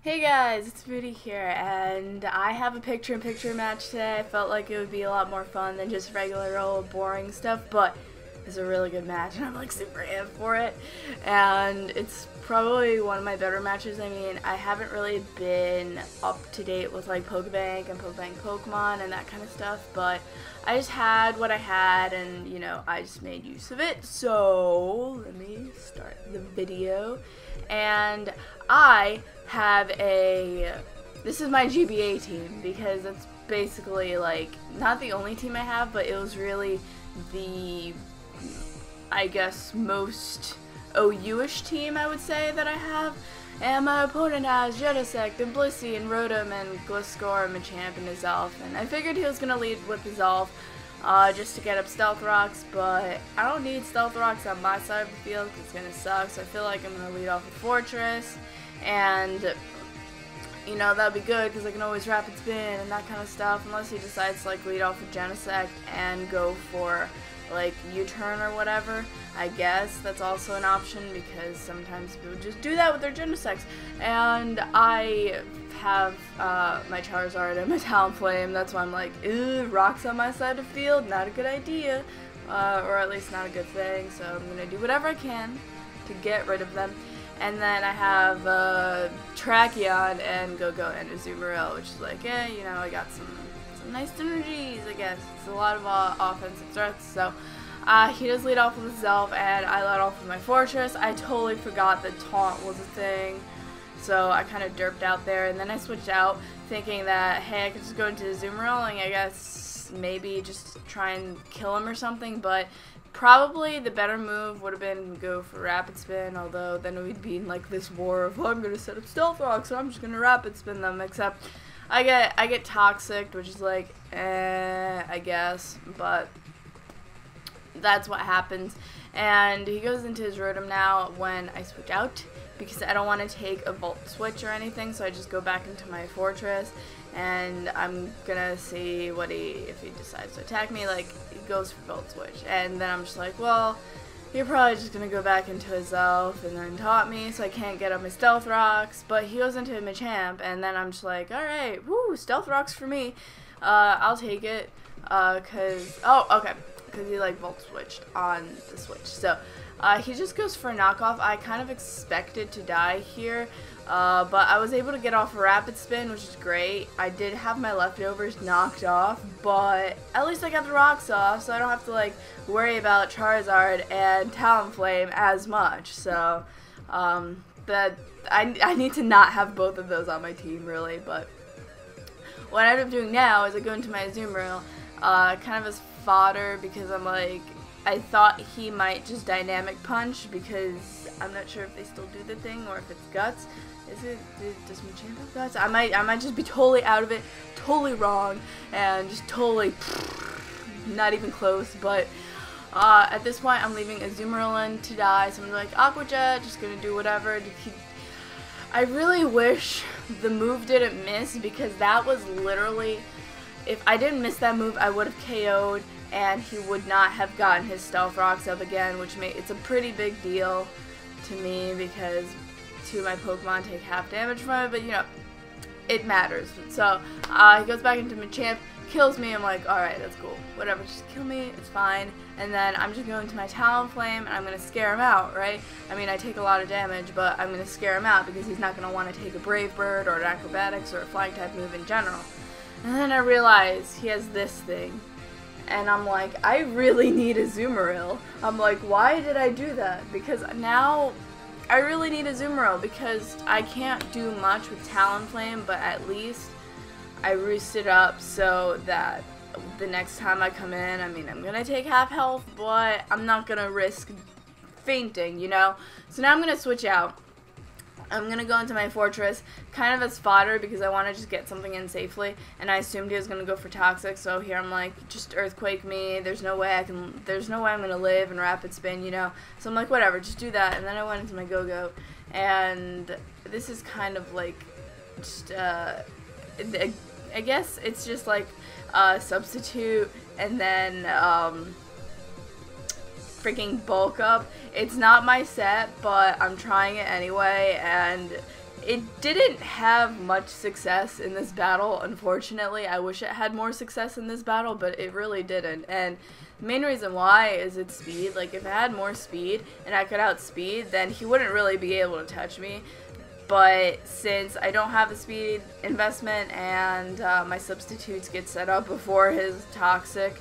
Hey guys, it's Moody here, and I have a picture-in-picture match today. I felt like it would be a lot more fun than just regular old boring stuff, but it's a really good match, and I'm like super amped for it. And it's probably one of my better matches. I mean, I haven't really been up to date with like Pokebank and Pokebank Pokemon and that kind of stuff, but I just had what I had, and you know, I just made use of it. So let me start the video. And I have this is my GBA team because it's basically like not the only team I have, but it was really the, I guess, most OU-ish team I would say that I have. And my opponent has Genesect and Blissey and Rotom and Gliscor and Machamp and his Elf, and I figured he was gonna lead with his Elf just to get up Stealth Rocks, but I don't need Stealth Rocks on my side of the field because it's gonna suck, so I feel like I'm gonna lead off with Fortress, and you know, that'd be good because I can always Rapid Spin and that kind of stuff, unless he decides to like lead off with Genesect and go for like U-turn or whatever. I guess that's also an option because sometimes people just do that with their Genesects. And I have my Charizard and my Talonflame. That's why I'm like, ew, rocks on my side of the field, not a good idea, or at least not a good thing. So I'm gonna do whatever I can to get rid of them. And then I have Tracheon and Go-Go and Azumarill, which is like, you know, I got some nice synergies, I guess. It's a lot of offensive threats, so he does lead off with his Elf, and I led off with my Fortress. I totally forgot that Taunt was a thing, so I kind of derped out there, and then I switched out thinking that, hey, I could just go into Azumarill and I guess maybe just try and kill him or something, but probably the better move would have been go for Rapid Spin, although then we'd be in like this war of, oh, I'm going to set up Stealth Rock, so I'm just going to Rapid Spin them, except I get Toxic, which is like, I guess, but that's what happens. And he goes into his Rotom now when I switch out, because I don't want to take a Volt Switch or anything, so I just go back into my Fortress, and I'm gonna see what if he decides to attack me, like, he goes for Volt Switch, and then I'm just like, well, you're probably just gonna go back into his Elf and then taunt me, so I can't get up my Stealth Rocks, but he goes into Machamp, and then I'm just like, alright, woo, Stealth Rocks for me, I'll take it, because he like Volt Switched on the Switch, so he just goes for a knockoff. I kind of expected to die here, but I was able to get off a Rapid Spin, which is great. I did have my leftovers knocked off, but at least I got the rocks off, so I don't have to like worry about Charizard and Talonflame as much. So I need to not have both of those on my team, really. But what I end up doing now is I go into my Azumarill, kind of as fodder, because I'm like, I thought he might just Dynamic Punch, because I'm not sure if they still do the thing or if it's Guts. Does Machamp have Guts? I might just be totally out of it, totally wrong, and just totally not even close. But at this point, I'm leaving Azumarill in to die, so I'm like Aqua Jet, just gonna do whatever. I really wish the move didn't miss, because that was literally, if I didn't miss that move, I would have KO'd, and he would not have gotten his Stealth Rocks up again, which it's a pretty big deal to me, because two of my Pokemon take half damage from it, but you know, it matters. So he goes back into Machamp, kills me. I'm like, alright, that's cool, whatever, just kill me, it's fine. And then I'm just going to my Talonflame, and I'm going to scare him out, right? I mean, I take a lot of damage, but I'm going to scare him out, because he's not going to want to take a Brave Bird or an Acrobatics or a Flying type move in general. And then I realize he has this thing. And I'm like, I really need a Azumarill. I'm like, why did I do that? Because now I really need a Azumarill, because I can't do much with Talonflame, but at least I roosted up so that the next time I come in, I mean, I'm gonna take half health, but I'm not gonna risk fainting, you know? So now I'm gonna switch out. I'm gonna go into my Fortress, kind of as fodder, because I want to just get something in safely, and I assumed he was gonna go for Toxic, so here I'm like, just Earthquake me, there's no way I'm gonna live and Rapid Spin, you know, so I'm like, whatever, just do that. And then I went into my Go-Go, and this is kind of like, just, I guess it's just like, Substitute, and then, freaking Bulk Up. It's not my set, but I'm trying it anyway, and it didn't have much success in this battle, unfortunately. I wish it had more success in this battle, but it really didn't. And the main reason why is its speed. Like, if it had more speed and I could outspeed, then he wouldn't really be able to touch me. But since I don't have the speed investment and my substitutes get set up before his toxic,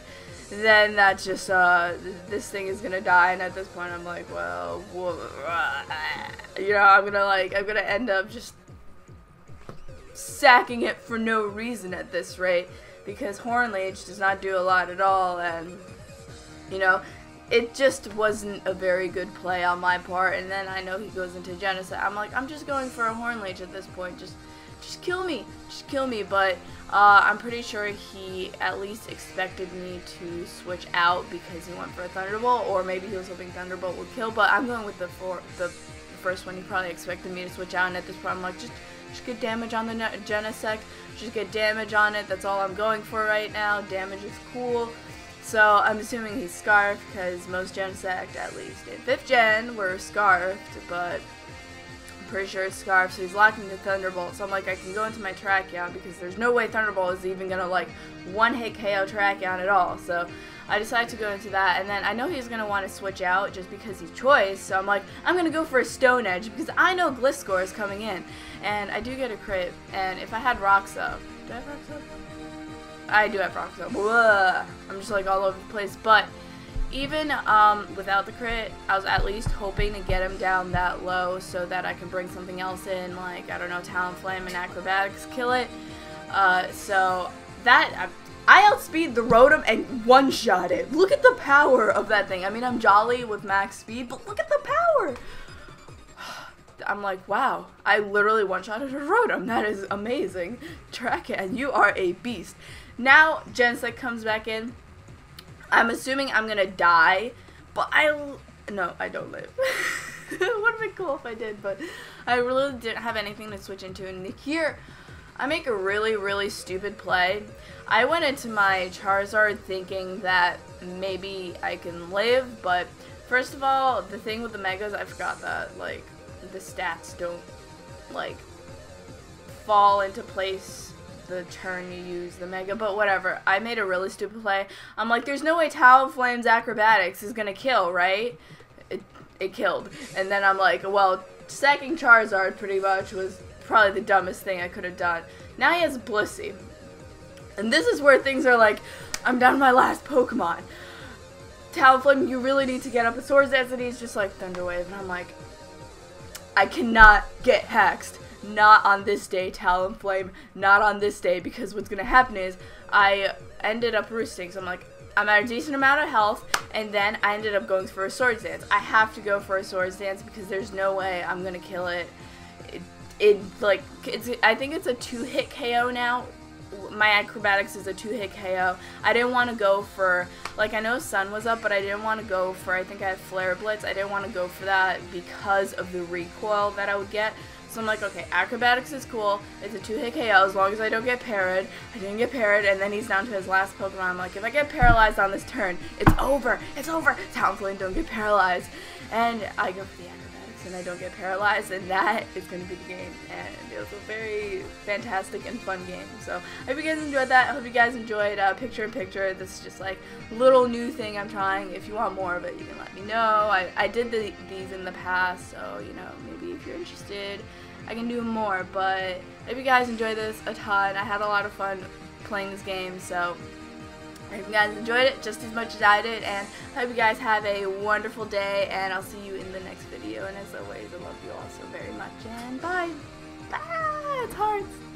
then that's just, this thing is gonna die, and at this point I'm like, well, you know, I'm gonna end up just sacking it for no reason at this rate, because Horn Leech does not do a lot at all, and, you know, it just wasn't a very good play on my part. And then I know he goes into Genocide. I'm like, I'm just going for a Horn Leech at this point, just kill me, but I'm pretty sure he at least expected me to switch out because he went for a Thunderbolt, or maybe he was hoping Thunderbolt would kill, but I'm going with the first one. He probably expected me to switch out, and at this point I'm like, just get damage on the Genesect, just get damage on it, that's all I'm going for right now. Damage is cool. So I'm assuming he's Scarfed, because most Genesect, at least in 5th Gen, were Scarfed, but pretty sure it's Scarf, so he's locking the Thunderbolt. So I'm like, I can go into my Tracheon, because there's no way Thunderbolt is even gonna like one-hit KO Tracheon at all. So I decided to go into that, and then I know he's gonna want to switch out just because he's Choice. So I'm like, I'm gonna go for a Stone Edge because I know Gliscor is coming in, and I do get a crit. And if I had Roxo, do I have Roxo? I do have Roxo. Blah. I'm just like all over the place, but even without the crit, I was at least hoping to get him down that low so that I can bring something else in, like, I don't know, Talonflame and Acrobatics, kill it. So that, I outspeed the Rotom and one-shot it. Look at the power of that thing. I mean, I'm Jolly with max speed, but look at the power. I'm like, wow, I literally one-shotted a Rotom. That is amazing. Tracheon, you are a beast. Now, Genesect comes back in. I'm assuming I'm gonna die, but no, I don't live. It would have been cool if I did, but I really didn't have anything to switch into. And here, I make a really, really stupid play. I went into my Charizard thinking that maybe I can live, but first of all, the thing with the Megas, I forgot that, like, the stats don't, like, fall into place the turn you use the Mega, but whatever. I made a really stupid play. I'm like, there's no way Talonflame's Acrobatics is gonna kill, right? It killed. And then I'm like, well, sacking Charizard pretty much was probably the dumbest thing I could have done. Now he has Blissey. And this is where things are like, I'm down to my last Pokemon. Talonflame, you really need to get up a Swords Dance, and he's just like, Thunder Wave. And I'm like, I cannot get hexed. Not on this day, Talonflame. Not on this day, because what's gonna happen is I ended up roosting. So I'm like, I'm at a decent amount of health, and then I ended up going for a Swords Dance. I have to go for a Swords Dance because there's no way I'm gonna kill it. I think it's a 2-hit KO now. My Acrobatics is a 2-hit KO. I didn't want to go for, like, I know Sun was up, but I didn't want to go for, I think I have Flare Blitz. I didn't want to go for that because of the recoil that I would get. So I'm like, okay, Acrobatics is cool. It's a 2-hit KO as long as I don't get parried. I didn't get parried, and then he's down to his last Pokemon. I'm like, if I get paralyzed on this turn, it's over. It's over. Talonflame, don't get paralyzed. And I go for the Acrobatics, and I don't get paralyzed, and that is going to be the game. And it was a very fantastic and fun game. So I hope you guys enjoyed that. I hope you guys enjoyed Picture-in-Picture. This is just like a little new thing I'm trying. If you want more of it, you can let me know. I did these in the past, so, you know, maybe if you're interested, I can do more. But I hope you guys enjoyed this a ton. I had a lot of fun playing this game, so I hope you guys enjoyed it just as much as I did, and I hope you guys have a wonderful day, and I'll see you in the next video. And as always, I love you all so very much, and bye! Bye! It's hearts!